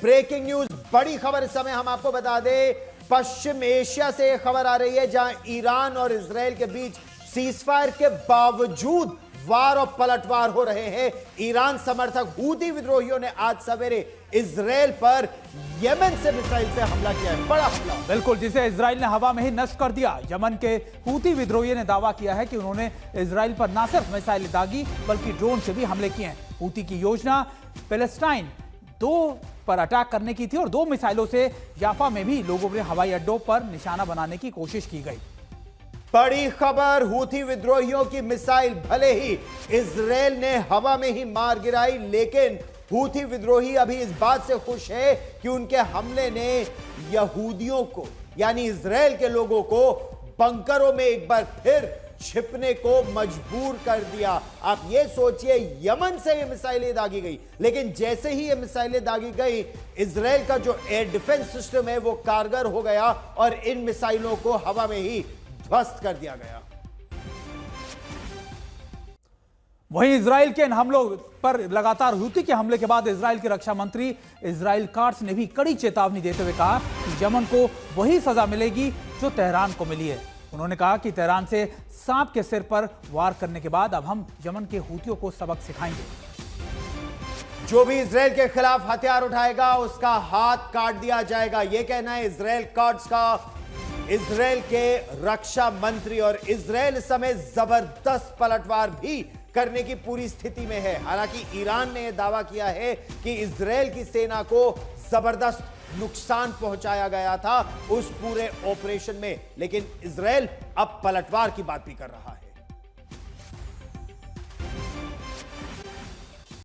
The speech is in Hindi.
ब्रेकिंग न्यूज, बड़ी खबर इस समय हम आपको बता दें, पश्चिम एशिया से खबर आ रही है जहां ईरान और इजराइल के बीच सीजफायर के बावजूद वार और पलटवार हो रहे हैं। ईरान समर्थक हूती विद्रोहियों ने आज सवेरे इजराइल पर यमन से मिसाइल से हमला किया है, बड़ा हमला। बिल्कुल, जिसे इजराइल ने हवा में ही नष्ट कर दिया। यमन के हूती विद्रोहियों ने दावा किया है कि उन्होंने इजराइल पर न सिर्फ मिसाइल दागी बल्कि ड्रोन से भी हमले किए हैं। हूती की योजना पैलेस्टाइन 2 पर अटैक करने की थी और 2 मिसाइलों से याफा में भी लोगों के हवाई अड्डों पर निशाना बनाने की कोशिश की गई। बड़ी खबर, हूथी विद्रोहियों की मिसाइल भले ही इजराइल ने हवा में ही मार गिराई, लेकिन हूथी विद्रोही अभी इस बात से खुश है कि उनके हमले ने यहूदियों को यानी इजराइल के लोगों को बंकरों में एक बार फिर छिपने को मजबूर कर दिया। आप ये सोचिए, यमन से ये मिसाइलें दागी गई, लेकिन जैसे ही ये मिसाइलें दागी गई, इजराइल का जो एयर डिफेंस सिस्टम है वो कारगर हो गया और इन मिसाइलों को हवा में ही ध्वस्त कर दिया गया। वहीं इजराइल के इन हमलों पर लगातार हूती के हमले के बाद इजराइल के रक्षा मंत्री इजराइल काट्स ने भी कड़ी चेतावनी देते हुए कहा कि यमन को वही सजा मिलेगी जो तेहरान को मिली है। उन्होंने कहा कि तेहरान से सांप के सिर पर वार करने के बाद अब हम यमन के हूतियों को सबक सिखाएंगे। जो भी इजराइल के खिलाफ हथियार उठाएगा उसका हाथ काट दिया जाएगा, यह कहना है इजराइल काट्स का। इजराइल के रक्षा मंत्री और इजराइल इस समय जबरदस्त पलटवार भी करने की पूरी स्थिति में है। हालांकि ईरान ने यह दावा किया है कि इजराइल की सेना को जबरदस्त नुकसान पहुंचाया गया था उस पूरे ऑपरेशन में, लेकिन इजराइल अब पलटवार की बात भी कर रहा है।